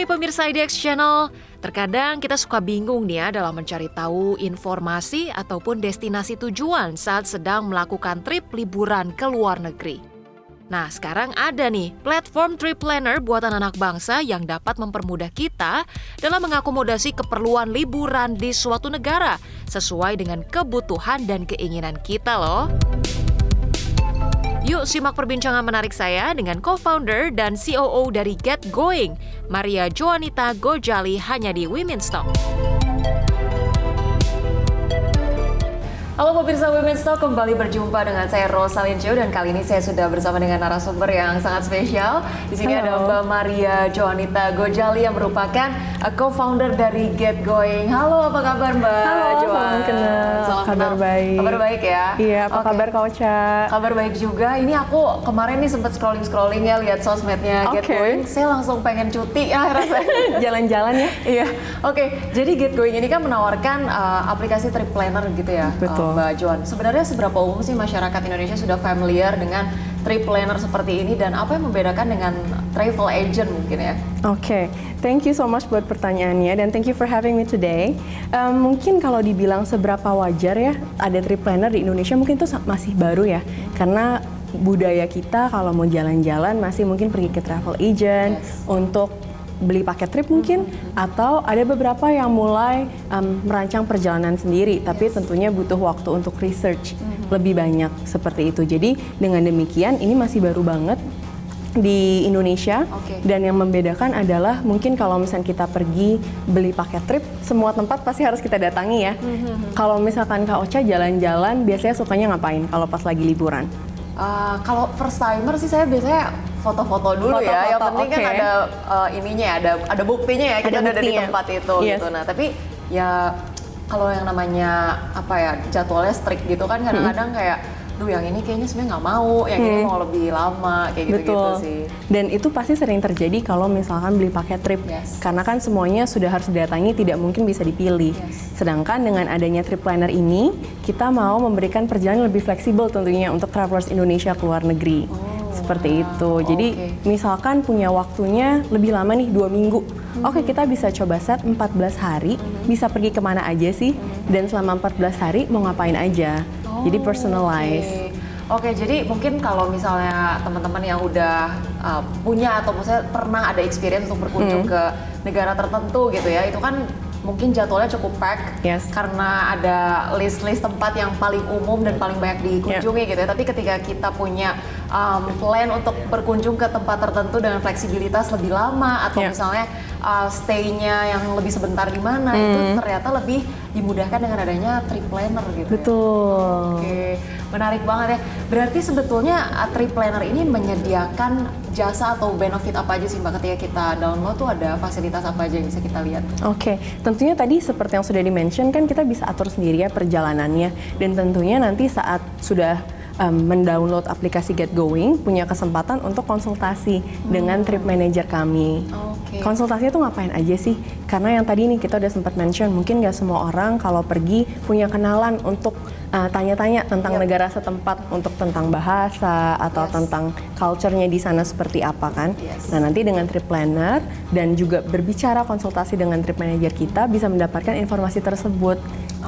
pemirsa IDX Channel, terkadang kita suka bingung nih ya dalam mencari tahu informasi ataupun destinasi tujuan saat sedang melakukan trip liburan ke luar negeri. Nah, sekarang ada nih platform trip planner buatan anak bangsa yang dapat mempermudah kita dalam mengakomodasi keperluan liburan di suatu negara sesuai dengan kebutuhan dan keinginan kita loh. Yuk simak perbincangan menarik saya dengan co-founder dan COO dari Get Going, Maria Joanita Gojali, hanya di Women's Talk. Halo pemirsa Women's Talk, kembali berjumpa dengan saya Rosalyn Chio dan kali ini saya sudah bersama dengan narasumber yang sangat spesial. Di sini ada Mbak Maria Joanita Gojali yang merupakan co-founder dari Get Going. Halo, apa kabar Mbak? Halo, salam kenal. Kabar baik. Kabar baik ya? Iya, apa kabar Kak Ocha? Kabar baik juga. Ini aku kemarin nih sempat scrolling ya, lihat sosmednya Get Going. Saya langsung pengen cuti ya rasanya. Jalan-jalan ya? Iya. Oke, jadi Get Going ini kan menawarkan aplikasi trip planner gitu ya. Betul. Mbak Joan, sebenarnya seberapa umum sih masyarakat Indonesia sudah familiar dengan trip planner seperti ini dan apa yang membedakan dengan travel agent mungkin ya? Oke, thank you so much buat pertanyaannya dan thank you for having me today. Mungkin kalau dibilang seberapa wajar ya ada trip planner di Indonesia mungkin itu masih baru ya, karena budaya kita kalau mau jalan-jalan masih mungkin pergi ke travel agent untuk beli paket trip mungkin, atau ada beberapa yang mulai merancang perjalanan sendiri, tapi tentunya butuh waktu untuk research lebih banyak seperti itu. Jadi dengan demikian ini masih baru banget di Indonesia, dan yang membedakan adalah mungkin kalau misalnya kita pergi beli paket trip, semua tempat pasti harus kita datangi ya. Kalau misalkan Kak Ocha jalan-jalan, biasanya sukanya ngapain kalau pas lagi liburan? Kalau first timer sih saya biasanya foto-foto dulu ya. Yang penting kan ada ininya ya, ada buktinya ya kita udah ada di tempat itu gitu. Nah, tapi ya kalau yang namanya apa ya, jadwalnya strict gitu kan kadang-kadang kayak yang ini kayaknya sebenarnya nggak mau, yang ini mau lebih lama, kayak gitu-gitu sih. Dan itu pasti sering terjadi kalau misalkan beli paket trip, karena kan semuanya sudah harus didatangi, tidak mungkin bisa dipilih. Sedangkan dengan adanya trip planner ini, kita mau memberikan perjalanan lebih fleksibel tentunya untuk travelers Indonesia ke luar negeri. Seperti itu. Jadi misalkan punya waktunya lebih lama nih 2 minggu. Oke, kita bisa coba set 14 hari, bisa pergi kemana aja sih, dan selama 14 hari mau ngapain aja. Jadi personalize. Oke, jadi mungkin kalau misalnya teman-teman yang udah punya atau misalnya pernah ada experience untuk berkunjung ke negara tertentu gitu ya, itu kan mungkin jadwalnya cukup pack karena ada list-list tempat yang paling umum dan paling banyak dikunjungi gitu ya. Tapi ketika kita punya plan untuk berkunjung ke tempat tertentu dengan fleksibilitas lebih lama atau misalnya stay-nya yang lebih sebentar di mana, itu ternyata lebih dimudahkan dengan adanya trip planner gitu. Betul. Oke, menarik banget ya. Berarti sebetulnya trip planner ini menyediakan jasa atau benefit apa aja sih Mbak ketika kita download tuh, ada fasilitas apa aja yang bisa kita lihat? Oke, tentunya tadi seperti yang sudah di-mention kan kita bisa atur sendiri ya perjalanannya, dan tentunya nanti saat sudah mendownload aplikasi Get Going punya kesempatan untuk konsultasi dengan trip manager kami. Konsultasinya tuh ngapain aja sih? Karena yang tadi nih kita udah sempat mention, mungkin nggak semua orang kalau pergi punya kenalan untuk tanya-tanya tentang negara setempat, untuk tentang bahasa atau tentang culture-nya di sana seperti apa kan. Nah, nanti dengan trip planner dan juga berbicara konsultasi dengan trip manager kita bisa mendapatkan informasi tersebut.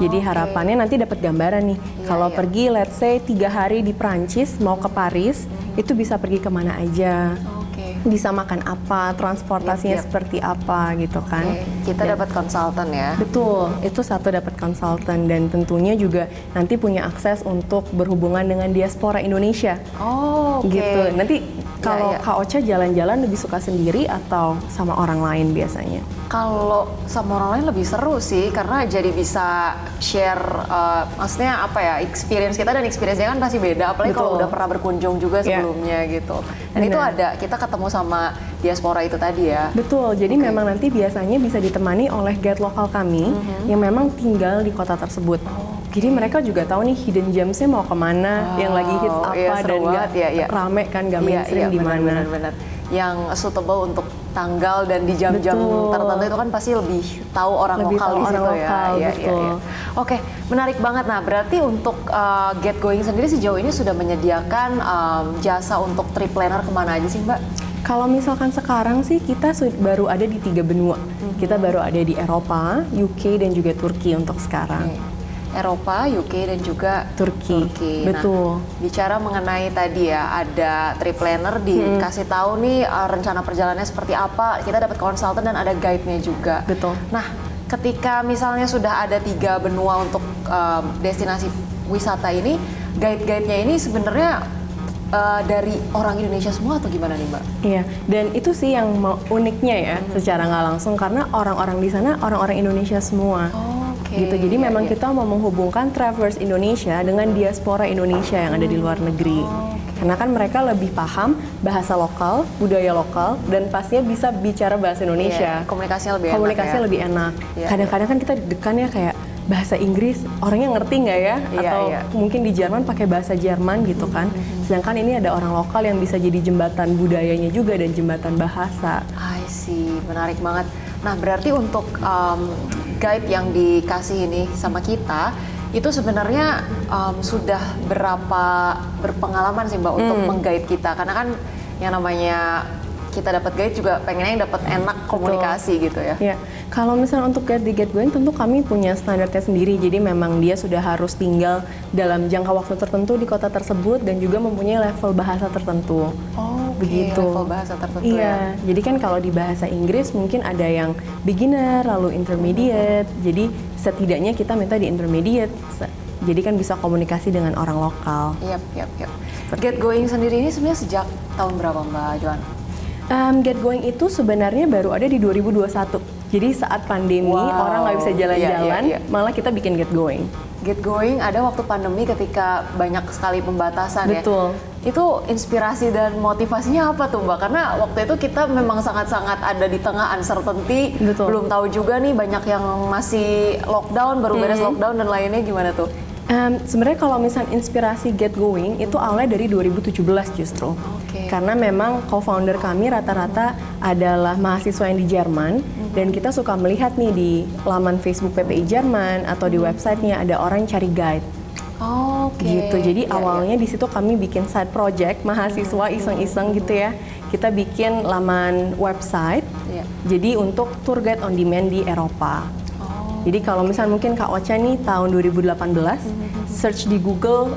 Jadi harapannya nanti dapat gambaran nih, kalau pergi let's say 3 hari di Prancis mau ke Paris, itu bisa pergi kemana aja. Bisa makan apa, transportasinya seperti apa gitu kan. Kita dapat konsultan ya. Betul, itu satu dapat konsultan, dan tentunya juga nanti punya akses untuk berhubungan dengan diaspora Indonesia. Gitu. Nanti kalau Kak Ocha jalan-jalan lebih suka sendiri atau sama orang lain biasanya? Kalau sama orang lain lebih seru sih, karena jadi bisa share, maksudnya apa ya, experience kita dan experience-nya kan pasti beda, apalagi kalau udah pernah berkunjung juga sebelumnya gitu. Dan itu ada, kita ketemu sama diaspora itu tadi ya. Betul, jadi memang nanti biasanya bisa ditemani oleh guide lokal kami yang memang tinggal di kota tersebut. Jadi mereka juga tahu nih hidden gems-nya mau kemana, yang lagi hits apa, dan nggak rame kan, nggak mainstream di mana. Benar-benar. Yang suitable untuk tanggal dan di jam-jam tertentu itu kan pasti lebih tahu orang lebih lokal tahu di situ orang ya. Lokal, betul. Oke, menarik banget. Nah, berarti untuk Get Going sendiri sejauh ini sudah menyediakan jasa untuk trip planner kemana aja sih Mbak? Kalau misalkan sekarang sih kita baru ada di 3 benua. Kita baru ada di Eropa, UK dan juga Turki untuk sekarang. Eropa, UK dan juga Turki. Betul. Nah, bicara mengenai tadi ya, ada trip planner dikasih tahu nih rencana perjalanannya seperti apa. Kita dapat konsultan dan ada guide-nya juga. Betul. Nah, ketika misalnya sudah ada 3 benua untuk destinasi wisata ini, guide-guide-nya ini sebenarnya dari orang Indonesia semua atau gimana nih Mbak? Iya, dan itu sih yang uniknya ya, secara nggak langsung karena orang-orang di sana orang-orang Indonesia semua. Gitu. Jadi memang kita mau menghubungkan travelers Indonesia dengan diaspora Indonesia yang ada di luar negeri. Karena kan mereka lebih paham bahasa lokal, budaya lokal, dan pastinya bisa bicara bahasa Indonesia. Komunikasinya lebih Komunikasinya lebih enak. Kadang-kadang kan kita deg-degannya kayak bahasa Inggris, orangnya ngerti nggak ya? Atau mungkin di Jerman pakai bahasa Jerman gitu kan. Sedangkan ini ada orang lokal yang bisa jadi jembatan budayanya juga dan jembatan bahasa. I see, menarik banget. Nah, berarti untuk guide yang dikasih ini sama kita, itu sebenarnya sudah berapa berpengalaman sih Mbak untuk meng-guide kita? Karena kan yang namanya kita dapat guide juga pengennya yang dapat enak komunikasi. Betul. Gitu ya. Ya, kalau misalnya untuk guide di GetGoing tentu kami punya standarnya sendiri. Jadi memang dia sudah harus tinggal dalam jangka waktu tertentu di kota tersebut dan juga mempunyai level bahasa tertentu. Begitu. Level bahasa tertentu ya. Jadi kan kalau di bahasa Inggris mungkin ada yang beginner, lalu intermediate. Jadi setidaknya kita minta di intermediate. Jadi kan bisa komunikasi dengan orang lokal. Yap. GetGoing sendiri ini sebenarnya sejak tahun berapa Mbak Joan? GetGoing itu sebenarnya baru ada di 2021. Jadi saat pandemi orang nggak bisa jalan-jalan, malah kita bikin GetGoing. GetGoing ada waktu pandemi ketika banyak sekali pembatasan. Betul. Itu inspirasi dan motivasinya apa tuh Mbak? Karena waktu itu kita memang sangat-sangat ada di tengah uncertainty. Betul. Belum tahu juga nih, banyak yang masih lockdown, baru beres lockdown dan lainnya, gimana tuh? Sebenarnya kalau misalnya inspirasi GetGoing itu awalnya dari 2017 justru. Karena memang co-founder kami rata-rata adalah mahasiswa yang di Jerman dan kita suka melihat nih di laman Facebook PPI Jerman atau di websitenya ada orang cari guide. Gitu. Jadi awalnya di situ kami bikin side project mahasiswa iseng-iseng gitu ya. Kita bikin laman website. Jadi untuk tour guide on demand di Eropa. Jadi kalau misalnya mungkin Kak Ocha nih tahun 2018 search di Google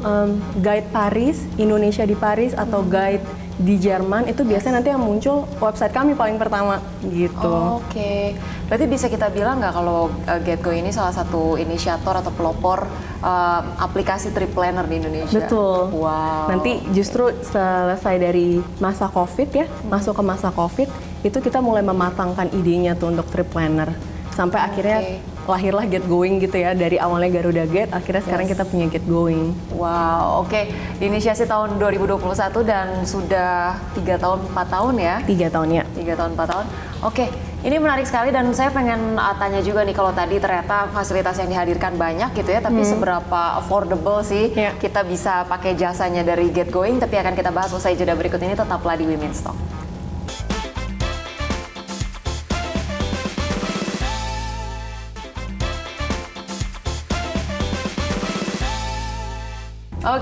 guide Paris, Indonesia di Paris atau guide di Jerman, itu biasanya nanti yang muncul website kami paling pertama gitu. Berarti bisa kita bilang nggak kalau GetGo ini salah satu inisiator atau pelopor aplikasi trip planner di Indonesia? Betul. Nanti justru selesai dari masa COVID ya, masuk ke masa COVID, itu kita mulai mematangkan idenya tuh untuk trip planner. Sampai akhirnya lahirlah GetGoing gitu ya, dari awalnya Garuda Get, akhirnya sekarang kita punya GetGoing. Diinisiasi tahun 2021 dan sudah 3 tahun 4 tahun ya? 3 tahun ya. 3 tahun 4 tahun. Ini menarik sekali dan saya pengen tanya juga nih, kalau tadi ternyata fasilitas yang dihadirkan banyak gitu ya, tapi seberapa affordable sih kita bisa pakai jasanya dari GetGoing? Tapi akan kita bahas usai jeda berikut ini, tetaplah di Women's Talk.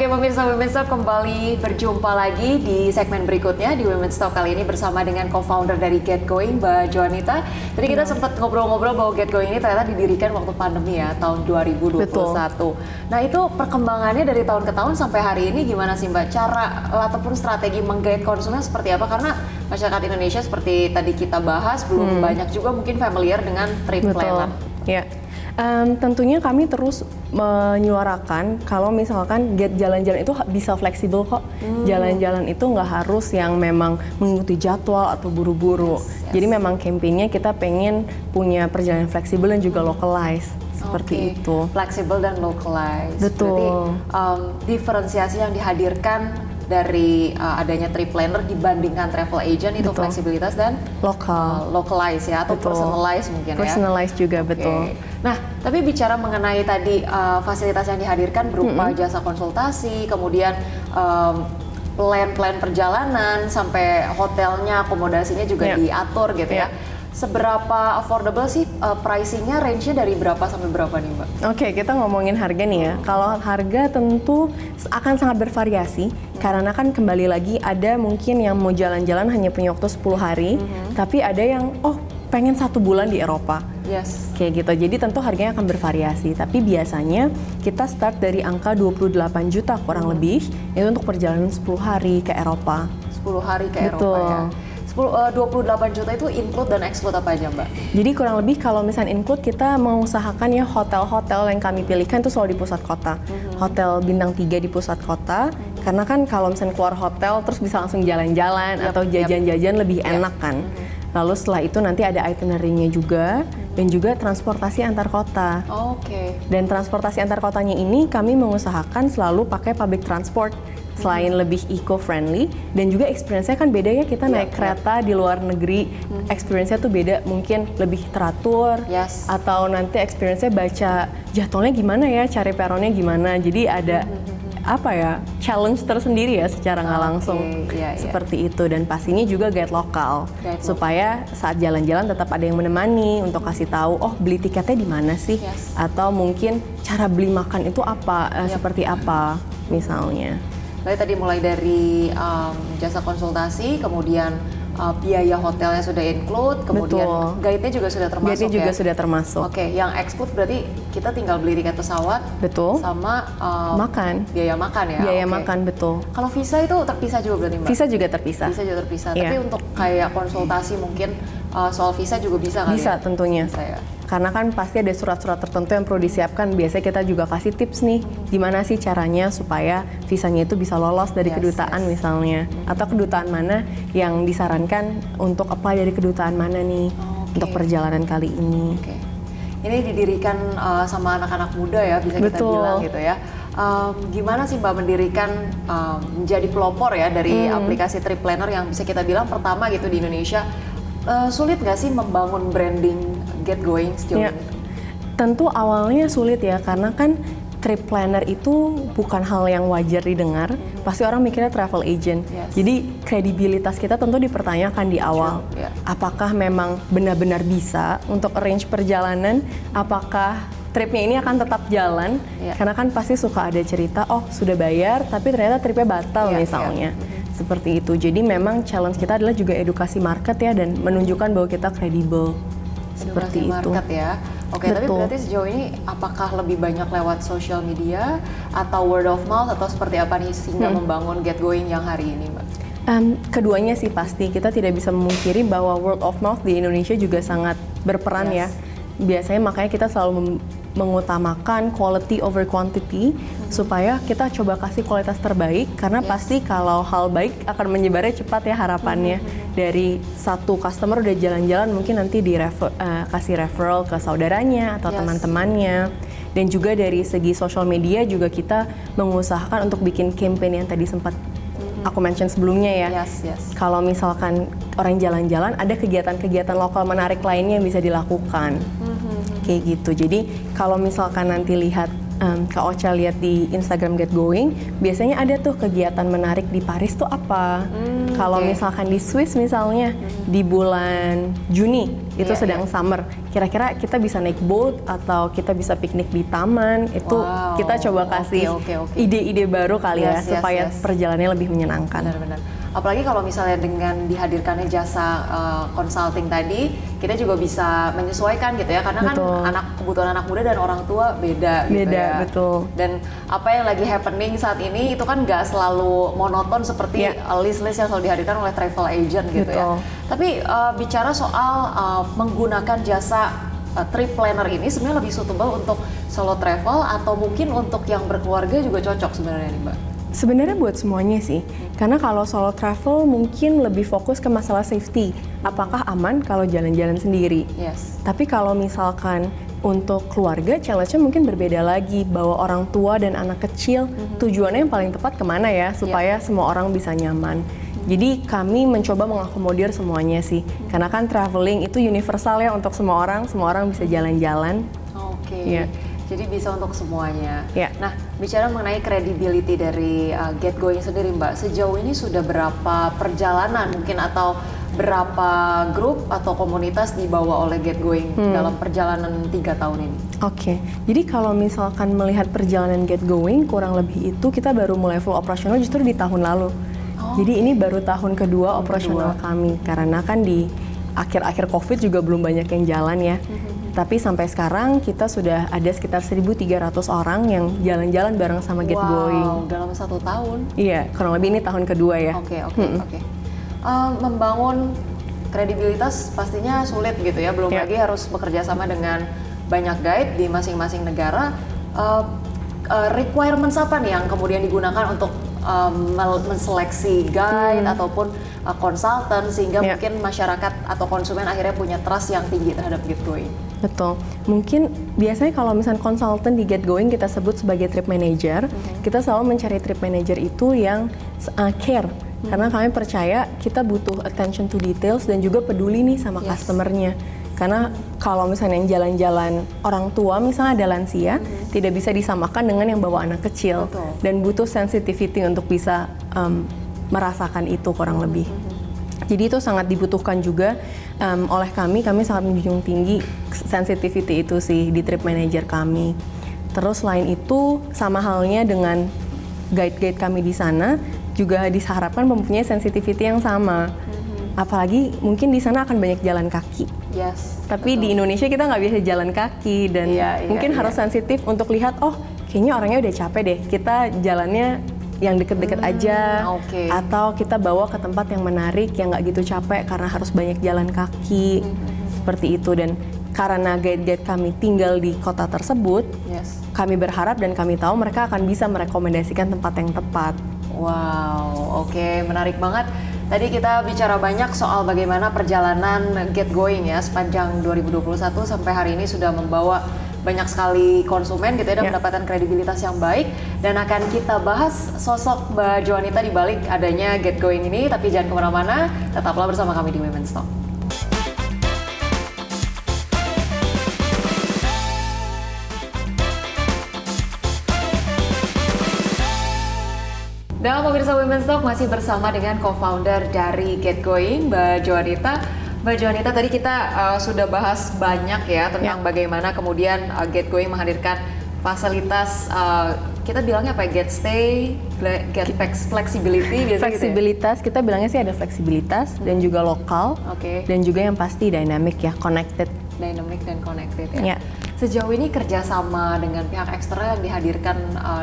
Pemirsa Women's Talk kembali berjumpa lagi di segmen berikutnya di Women's Talk kali ini bersama dengan co-founder dari GetGoing, Mbak Joanita. Tadi kita sempat ngobrol-ngobrol bahwa GetGoing ini ternyata didirikan waktu pandemi ya, tahun 2021. Betul. Nah, itu perkembangannya dari tahun ke tahun sampai hari ini gimana sih Mbak? Cara ataupun strategi meng-guide konsumen seperti apa? Karena masyarakat Indonesia seperti tadi kita bahas belum banyak juga mungkin familiar dengan trip planner. Tentunya kami terus menyuarakan kalau misalkan Get jalan-jalan itu bisa fleksibel kok. Jalan-jalan itu nggak harus yang memang mengikuti jadwal atau buru-buru. Jadi memang campaign-nya kita pengen punya perjalanan fleksibel dan juga localized. Seperti itu. Fleksibel dan localized. Betul. Berarti diferensiasi yang dihadirkan dari adanya trip planner dibandingkan travel agent itu fleksibilitas dan localized ya, atau personalized mungkin personalized juga, betul. Nah, tapi bicara mengenai tadi fasilitas yang dihadirkan berupa jasa konsultasi, kemudian plan perjalanan sampai hotelnya, akomodasinya juga diatur gitu ya. seberapa affordable sih pricingnya, range-nya dari berapa sampai berapa nih Mbak? Oke, kita ngomongin harga nih ya. Kalau harga tentu akan sangat bervariasi, karena kan kembali lagi ada mungkin yang mau jalan-jalan hanya punya waktu 10 hari, tapi ada yang pengen 1 bulan di Eropa. Yes. Kayak gitu, jadi tentu harganya akan bervariasi, tapi biasanya kita start dari angka 28 juta kurang lebih, itu untuk perjalanan 10 hari ke Eropa. 10 hari ke Betul. Eropa ya? 28 juta itu include dan exclude apa aja Mbak? Jadi kurang lebih kalau misalnya include, kita mengusahakan ya hotel-hotel yang kami pilihkan itu selalu di pusat kota. Hotel bintang 3 di pusat kota, karena kan kalau misalnya keluar hotel terus bisa langsung jalan-jalan atau jajan-jajan lebih enak kan. Lalu setelah itu nanti ada itinerary-nya juga, dan juga transportasi antar kota. Oke. Dan transportasi antar kotanya ini kami mengusahakan selalu pakai public transport, selain lebih eco-friendly, dan juga experience-nya kan beda ya, kita naik kereta di luar negeri, experience-nya tuh beda, mungkin lebih teratur, atau nanti experience-nya baca jadwalnya gimana ya, cari peronnya gimana, jadi ada challenge tersendiri ya secara nggak langsung, seperti itu. Dan pastinya juga guide lokal, supaya saat jalan-jalan tetap ada yang menemani untuk kasih tahu, beli tiketnya di mana sih, atau mungkin cara beli makan itu apa, seperti apa misalnya. Jadi tadi mulai dari jasa konsultasi, kemudian biaya hotelnya sudah include, kemudian guide-nya juga sudah termasuk. Guide-nya juga sudah termasuk. Oke, yang exclude berarti kita tinggal beli tiket pesawat, sama makan. Biaya makan ya. Biaya makan, betul. Kalau visa itu terpisah juga berarti Mbak? Visa juga terpisah. Visa juga terpisah. Tapi untuk kayak konsultasi mungkin soal visa juga bisa kali? Bisa, tentunya. Bisa ya. Karena kan pasti ada surat-surat tertentu yang perlu disiapkan. Biasanya kita juga kasih tips nih, gimana sih caranya supaya visanya itu bisa lolos dari kedutaan misalnya. Atau kedutaan mana yang disarankan untuk apply dari kedutaan mana nih untuk perjalanan kali ini. Ini didirikan sama anak-anak muda ya, bisa kita bilang gitu ya. Gimana sih Mbak mendirikan menjadi pelopor ya dari aplikasi trip planner yang bisa kita bilang pertama gitu di Indonesia. Sulit nggak sih membangun branding GetGoing sejauh ini? Tentu awalnya sulit ya, karena kan trip planner itu bukan hal yang wajar didengar. Pasti orang mikirnya travel agent. Jadi kredibilitas kita tentu dipertanyakan di awal. Apakah memang benar-benar bisa untuk arrange perjalanan? Apakah tripnya ini akan tetap jalan? Karena kan pasti suka ada cerita, sudah bayar tapi ternyata tripnya batal misalnya. Seperti itu. Jadi memang challenge kita adalah juga edukasi market ya, dan menunjukkan bahwa kita kredibel. Seperti itu. Market ya. Oke, tapi berarti sejauh ini apakah lebih banyak lewat social media atau word of mouth atau seperti apa nih sehingga membangun GetGoing yang hari ini, Mbak? Keduanya sih pasti. Kita tidak bisa memungkiri bahwa word of mouth di Indonesia juga sangat berperan ya. Biasanya makanya kita selalu mengutamakan quality over quantity, supaya kita coba kasih kualitas terbaik, karena pasti kalau hal baik akan menyebarnya cepat ya harapannya. Dari satu customer udah jalan-jalan, mungkin nanti kasih referral ke saudaranya atau teman-temannya. Dan juga dari segi social media juga kita mengusahakan untuk bikin campaign yang tadi sempat aku mention sebelumnya ya. Kalau misalkan orang jalan-jalan, ada kegiatan-kegiatan lokal menarik lainnya yang bisa dilakukan. Kayak gitu. Jadi kalau misalkan nanti lihat, Kak Ocha lihat di Instagram GetGoing, biasanya ada tuh kegiatan menarik di Paris tuh apa. Kalau misalkan di Swiss misalnya, di bulan Juni, itu sedang summer. Kira-kira kita bisa naik boat atau kita bisa piknik di taman, itu kita coba kasih ide-ide baru kali ya, supaya perjalanannya lebih menyenangkan. Benar-benar. Apalagi kalau misalnya dengan dihadirkannya jasa consulting tadi, kita juga bisa menyesuaikan gitu ya, karena kan kebutuhan anak muda dan orang tua beda gitu ya. Betul. Dan apa yang lagi happening saat ini itu kan nggak selalu monoton seperti list-list yang selalu dihadirkan oleh travel agent gitu ya. Tapi bicara soal menggunakan jasa trip planner ini sebenarnya lebih suitable untuk solo travel atau mungkin untuk yang berkeluarga juga cocok sebenarnya nih Mbak? Sebenarnya buat semuanya sih, karena kalau solo travel mungkin lebih fokus ke masalah safety. Apakah aman kalau jalan-jalan sendiri? Tapi kalau misalkan untuk keluarga, challenge-nya mungkin berbeda lagi, bahwa orang tua dan anak kecil, tujuannya yang paling tepat kemana ya, supaya semua orang bisa nyaman. Jadi kami mencoba mengakomodir semuanya sih, karena kan traveling itu universal ya untuk semua orang bisa jalan-jalan. Jadi bisa untuk semuanya. Nah, bicara mengenai credibility dari GetGoing sendiri Mbak, sejauh ini sudah berapa perjalanan mungkin atau berapa grup atau komunitas dibawa oleh GetGoing dalam perjalanan 3 tahun ini? Oke, jadi kalau misalkan melihat perjalanan GetGoing, kurang lebih itu kita baru mulai full operasional justru di tahun lalu. Jadi ini baru tahun kedua operasional kami, karena kan di akhir-akhir COVID juga belum banyak yang jalan ya. Tapi sampai sekarang kita sudah ada sekitar 1.300 orang yang jalan-jalan bareng sama GetGoing. Wow, dalam 1 tahun? Iya, kurang lebih ini tahun kedua ya. Oke. Membangun kredibilitas pastinya sulit gitu ya, belum lagi harus bekerja sama dengan banyak guide di masing-masing negara. Requirements apa nih yang kemudian digunakan untuk menseleksi guide ataupun konsultan sehingga mungkin masyarakat atau konsumen akhirnya punya trust yang tinggi terhadap GetGoing? Betul. Mungkin biasanya kalau misalnya konsultan di GetGoing kita sebut sebagai trip manager, kita selalu mencari trip manager itu yang care. Karena kami percaya kita butuh attention to details dan juga peduli nih sama customernya. Karena kalau misalnya yang jalan-jalan orang tua, misalnya ada lansia, tidak bisa disamakan dengan yang bawa anak kecil. Dan butuh sensitivity untuk bisa merasakan itu kurang lebih. Jadi itu sangat dibutuhkan juga oleh kami sangat menjunjung tinggi sensitivity itu sih di trip manager kami. Terus selain itu sama halnya dengan guide-guide kami di sana juga diharapkan mempunyai sensitivity yang sama. Apalagi mungkin di sana akan banyak jalan kaki. Tapi di Indonesia kita nggak biasa jalan kaki dan mungkin harus sensitif untuk lihat, oh kayaknya orangnya udah capek deh, kita jalannya yang deket-deket aja, atau kita bawa ke tempat yang menarik yang nggak gitu capek karena harus banyak jalan kaki, seperti itu. Dan karena guide-guide kami tinggal di kota tersebut, kami berharap dan kami tahu mereka akan bisa merekomendasikan tempat yang tepat. Wow, menarik banget. Tadi kita bicara banyak soal bagaimana perjalanan GetGoing ya sepanjang 2021 sampai hari ini sudah membawa banyak sekali konsumen gitu ya dan mendapatkan kredibilitas yang baik, dan akan kita bahas sosok Mbak Joanita di balik adanya GetGoing ini. Tapi jangan kemana-mana, tetaplah bersama kami di Women's Talk. Dan pemirsa Women's Talk masih bersama dengan co-founder dari GetGoing, Mbak Joanita. Mbak Joanita, tadi kita sudah bahas banyak ya tentang bagaimana kemudian GetGoing menghadirkan fasilitas, kita bilangnya apa ya, get stay, get flexibility biasanya fleksibilitas, gitu ya? Kita bilangnya sih ada fleksibilitas dan juga lokal, dan juga yang pasti dynamic ya, connected. Dynamic dan connected ya. Sejauh ini kerjasama dengan pihak eksternal yang dihadirkan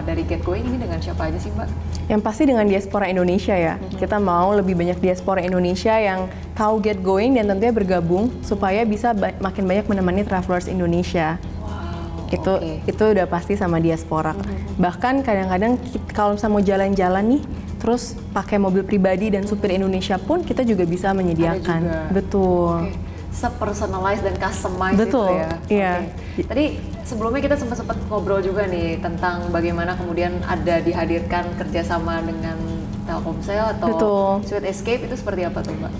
dari GetGoing ini dengan siapa aja sih Mbak? Yang pasti dengan diaspora Indonesia ya. Kita mau lebih banyak diaspora Indonesia yang tahu GetGoing dan tentunya bergabung supaya bisa makin banyak menemani travelers Indonesia. Itu udah pasti sama diaspora. Bahkan kadang-kadang kalau misalnya mau jalan-jalan nih, terus pakai mobil pribadi dan supir Indonesia pun kita juga bisa menyediakan. Betul. Sepersonalized dan customized itu ya. Iya. Tadi sebelumnya kita sempat ngobrol juga nih tentang bagaimana kemudian ada dihadirkan kerjasama dengan Telkomsel atau Sweet Escape, itu seperti apa tuh Mbak?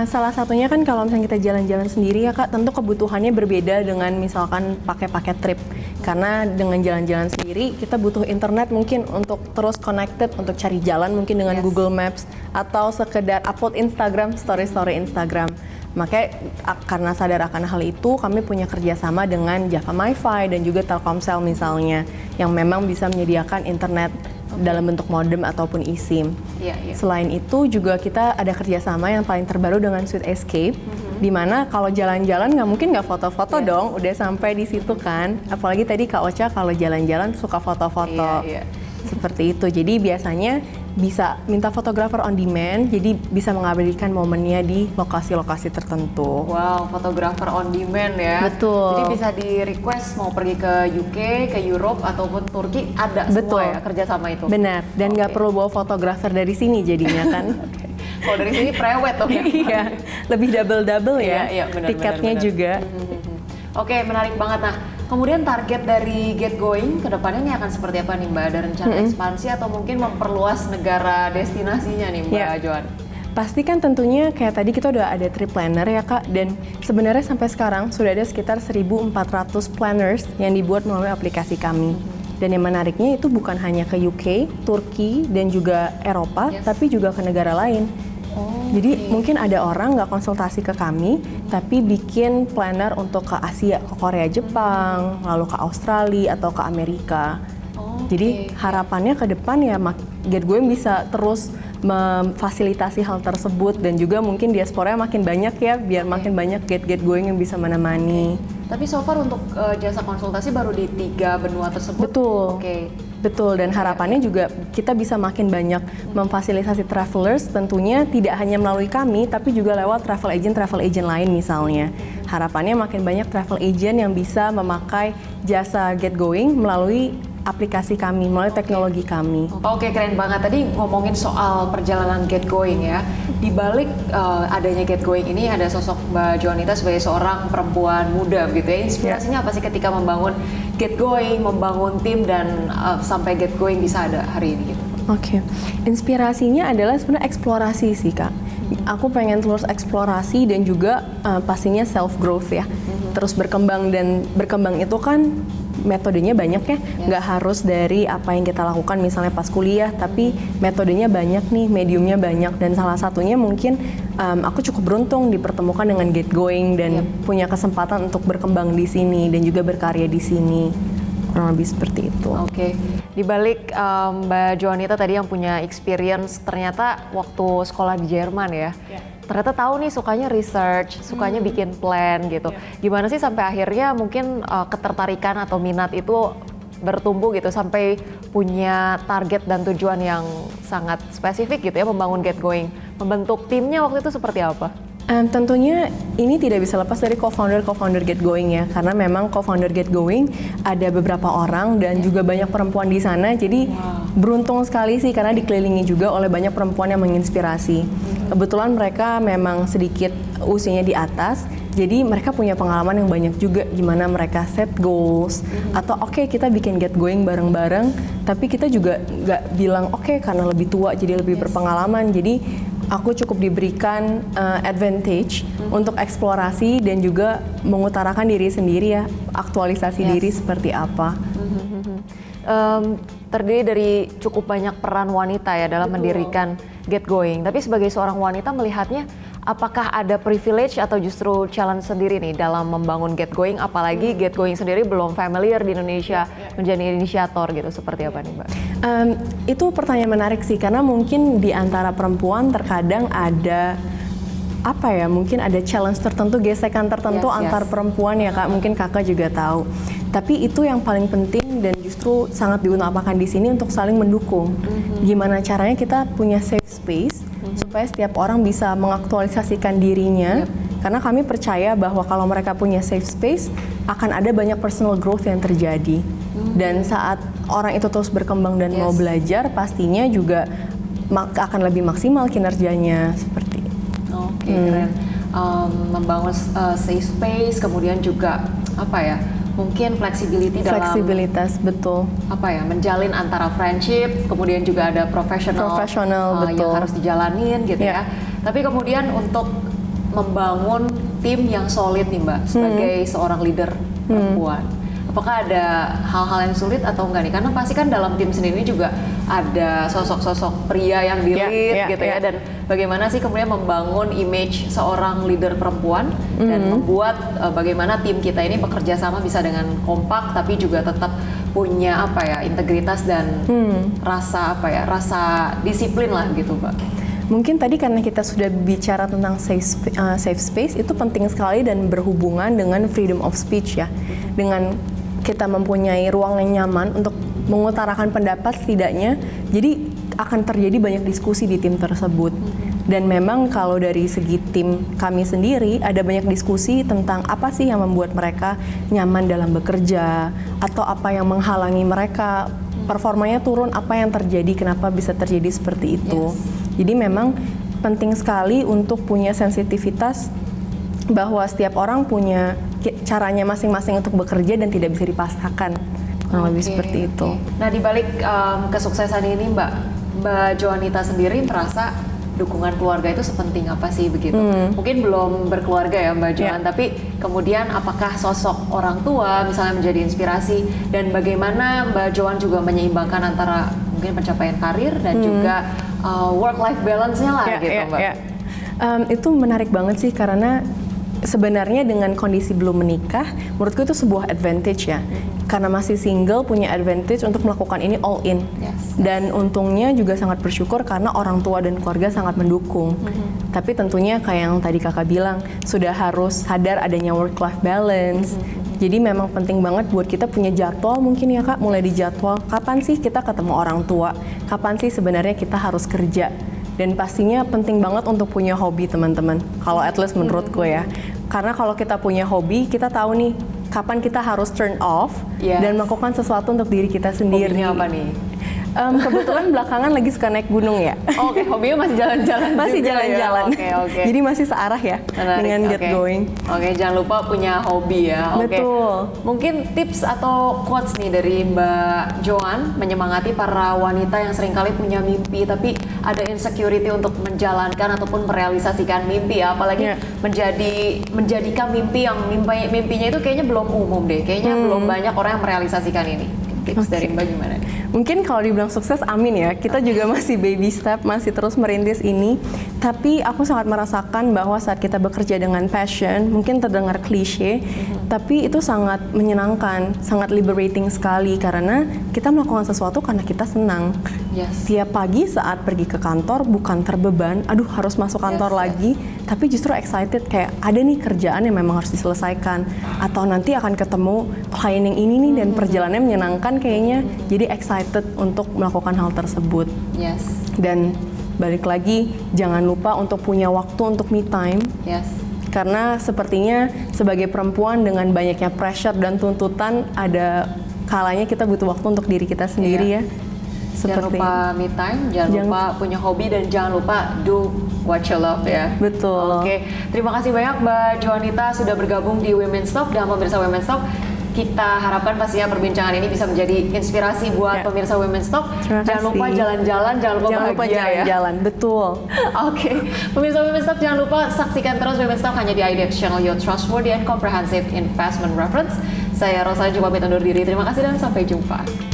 Salah satunya kan kalau misalnya kita jalan-jalan sendiri ya Kak, tentu kebutuhannya berbeda dengan misalkan pakai paket trip. Karena dengan jalan-jalan sendiri kita butuh internet mungkin untuk terus connected, untuk cari jalan mungkin dengan Google Maps, atau sekedar upload Instagram, story-story Instagram. Makanya karena sadar akan hal itu, kami punya kerjasama dengan Java MiFi dan juga Telkomsel misalnya, yang memang bisa menyediakan internet dalam bentuk modem ataupun eSIM. Selain itu juga kita ada kerjasama yang paling terbaru dengan Sweet Escape, di mana kalau jalan-jalan nggak mungkin nggak foto-foto dong, udah sampai di situ kan. Apalagi tadi Kak Ocha kalau jalan-jalan suka foto-foto. Seperti itu. Jadi biasanya bisa minta fotografer on demand, jadi bisa mengabadikan momennya di lokasi-lokasi tertentu. Wow, fotografer on demand ya. Betul. Jadi bisa di request mau pergi ke UK, ke Europe ataupun Turki, ada semua ya kerjasama itu. Benar, dan nggak perlu bawa fotografer dari sini jadinya kan. Kalau dari sini prewed tuh ya. Iya, lebih double-double ya. Benar, tiketnya benar. juga. Oke, menarik banget. Nah, kemudian target dari GetGoing ke depannya ini akan seperti apa nih Mbak? Ada rencana ekspansi atau mungkin memperluas negara destinasinya nih Mbak Joan? Pasti kan tentunya kayak tadi kita udah ada trip planner ya Kak, dan sebenarnya sampai sekarang sudah ada sekitar 1.400 planners yang dibuat melalui aplikasi kami. Dan yang menariknya itu bukan hanya ke UK, Turki, dan juga Eropa, tapi juga ke negara lain. Jadi mungkin ada orang nggak konsultasi ke kami, tapi bikin planner untuk ke Asia, ke Korea, Jepang, lalu ke Australia atau ke Amerika. Jadi harapannya ke depan ya GetGoing bisa terus memfasilitasi hal tersebut, dan juga mungkin diaspora makin banyak ya, biar makin banyak GetGoing yang bisa menemani. Tapi so far untuk jasa konsultasi baru di 3 benua tersebut. Betul. Betul, dan harapannya juga kita bisa makin banyak memfasilitasi travelers, tentunya tidak hanya melalui kami, tapi juga lewat travel agent lain misalnya. Harapannya makin banyak travel agent yang bisa memakai jasa GetGoing melalui aplikasi kami, melalui teknologi kami. Oke, keren banget. Tadi ngomongin soal perjalanan GetGoing ya. Di balik adanya GetGoing ini ada sosok Mbak Joanita sebagai seorang perempuan muda gitu ya. Inspirasinya apa sih ketika membangun GetGoing, membangun tim dan sampai GetGoing bisa ada hari ini gitu? Oke. Inspirasinya adalah sebenarnya eksplorasi sih, Kak. Aku pengen terus eksplorasi dan juga pastinya self growth ya. Terus berkembang, dan berkembang itu kan metodenya banyak ya, nggak harus dari apa yang kita lakukan misalnya pas kuliah, tapi metodenya banyak nih, mediumnya banyak, dan salah satunya mungkin aku cukup beruntung dipertemukan dengan GetGoing dan punya kesempatan untuk berkembang di sini dan juga berkarya di sini, kurang lebih seperti itu. Oke, di balik Mbak Joanita tadi yang punya experience, ternyata waktu sekolah di Jerman ya. Ternyata tahu nih sukanya research, sukanya bikin plan gitu. Gimana sih sampai akhirnya mungkin ketertarikan atau minat itu bertumbuh gitu sampai punya target dan tujuan yang sangat spesifik gitu ya, membangun GetGoing. Membentuk timnya waktu itu seperti apa? Tentunya ini tidak bisa lepas dari co-founder GetGoing ya, karena memang co-founder GetGoing ada beberapa orang dan juga banyak perempuan di sana, jadi beruntung sekali sih karena dikelilingi juga oleh banyak perempuan yang menginspirasi. Kebetulan mereka memang sedikit usianya di atas, jadi mereka punya pengalaman yang banyak juga gimana mereka set goals, atau oke, kita bikin GetGoing bareng-bareng, tapi kita juga nggak bilang oke, karena lebih tua jadi lebih berpengalaman, jadi aku cukup diberikan advantage untuk eksplorasi dan juga mengutarakan diri sendiri ya, aktualisasi diri seperti apa. Terdiri dari cukup banyak peran wanita ya dalam mendirikan GetGoing. Tapi sebagai seorang wanita melihatnya, apakah ada privilege atau justru challenge sendiri nih dalam membangun GetGoing? Apalagi GetGoing sendiri belum familiar di Indonesia menjadi inisiator gitu. Seperti apa nih Mbak? Itu pertanyaan menarik sih, karena mungkin di antara perempuan terkadang ada mungkin ada challenge tertentu, gesekan tertentu antar perempuan ya Kak, mungkin Kakak juga tahu. Tapi itu yang paling penting dan justru sangat diutamakan di sini untuk saling mendukung. Gimana caranya kita punya safe space supaya setiap orang bisa mengaktualisasikan dirinya, karena kami percaya bahwa kalau mereka punya safe space akan ada banyak personal growth yang terjadi. Dan saat orang itu terus berkembang dan mau belajar, pastinya juga akan lebih maksimal kinerjanya seperti itu. Oke, keren. Membangun safe space, kemudian juga mungkin fleksibilitas, betul. Menjalin antara friendship, kemudian juga ada profesional betul, yang harus dijalanin gitu ya. Tapi kemudian untuk membangun tim yang solid nih Mbak, sebagai seorang leader perempuan, apakah ada hal-hal yang sulit atau enggak nih? Karena pasti kan dalam tim sendiri juga ada sosok-sosok pria yang di-lead gitu ya. Dan bagaimana sih kemudian membangun image seorang leader perempuan dan membuat bagaimana tim kita ini bekerja sama bisa dengan kompak tapi juga tetap punya integritas dan rasa disiplin lah gitu Mbak. Mungkin tadi karena kita sudah bicara tentang safe space, itu penting sekali dan berhubungan dengan freedom of speech ya. Dengan kita mempunyai ruang yang nyaman untuk mengutarakan pendapat setidaknya, jadi akan terjadi banyak diskusi di tim tersebut. Dan memang kalau dari segi tim kami sendiri ada banyak diskusi tentang apa sih yang membuat mereka nyaman dalam bekerja, atau apa yang menghalangi mereka performanya turun, apa yang terjadi, kenapa bisa terjadi seperti itu. Jadi memang penting sekali untuk punya sensitivitas bahwa setiap orang punya caranya masing-masing untuk bekerja dan tidak bisa dipaksakan, kurang lebih seperti itu. Nah, di balik kesuksesan ini Mbak Joanita sendiri merasa dukungan keluarga itu sepenting apa sih begitu? Mungkin belum berkeluarga ya Mbak Joan, tapi kemudian apakah sosok orang tua misalnya menjadi inspirasi, dan bagaimana Mbak Joan juga menyeimbangkan antara mungkin pencapaian karir dan juga work-life balance-nya lah gitu Mbak? Itu menarik banget sih karena sebenarnya dengan kondisi belum menikah, menurutku itu sebuah advantage ya. Karena masih single punya advantage untuk melakukan ini all in. Dan untungnya juga sangat bersyukur karena orang tua dan keluarga sangat mendukung. Tapi tentunya kayak yang tadi kakak bilang, sudah harus sadar adanya work-life balance. Jadi memang penting banget buat kita punya jadwal mungkin ya kak, mulai di jadwal kapan sih kita ketemu orang tua, kapan sih sebenarnya kita harus kerja. Dan pastinya penting banget untuk punya hobi teman-teman, kalau at least menurutku ya. Karena kalau kita punya hobi, kita tahu nih kapan kita harus turn off dan melakukan sesuatu untuk diri kita sendiri. Hobinya apa nih? Kebetulan belakangan lagi suka naik gunung ya. Oke, hobinya masih jalan-jalan. Masih jalan-jalan. Ya? Oke. Jadi masih searah ya dengan get going. Oke, jangan lupa punya hobi ya. Betul. Mungkin tips atau quotes nih dari Mbak Joan menyemangati para wanita yang seringkali punya mimpi tapi ada insecurity untuk menjalankan ataupun merealisasikan mimpi ya, apalagi menjadikan mimpinya itu kayaknya belum umum deh. Kayaknya belum banyak orang yang merealisasikan ini. Tips dari Mbak gimana? Mungkin kalau dibilang sukses, amin ya. Kita juga masih baby step, masih terus merintis ini. Tapi aku sangat merasakan bahwa saat kita bekerja dengan passion, mungkin terdengar klise, tapi itu sangat menyenangkan, sangat liberating sekali karena kita melakukan sesuatu karena kita senang. Tiap pagi saat pergi ke kantor bukan terbeban, aduh harus masuk kantor lagi, tapi justru excited kayak ada nih kerjaan yang memang harus diselesaikan atau nanti akan ketemu klien yang ini nih dan perjalanannya menyenangkan kayaknya, jadi excited untuk melakukan hal tersebut. Dan balik lagi jangan lupa untuk punya waktu untuk me time. Karena sepertinya sebagai perempuan dengan banyaknya pressure dan tuntutan, ada kalanya kita butuh waktu untuk diri kita sendiri ya. Jangan lupa me time, jangan lupa punya hobi, dan jangan lupa do what you love ya. Betul. Oke, terima kasih banyak Mbak Joanita sudah bergabung di Women's Talk. Dan pemirsa Women's Talk, kita harapkan pastinya perbincangan ini bisa menjadi inspirasi buat pemirsa Women's Talk. Jangan lupa jalan-jalan, jangan lupa bahagia jalan-jalan. Betul. Oke, pemirsa Women's Talk, jangan lupa saksikan terus Women's Talk hanya di IDX Channel, your trustworthy and comprehensive investment reference. Saya Rosa, coba pamit undur diri. Terima kasih dan sampai jumpa.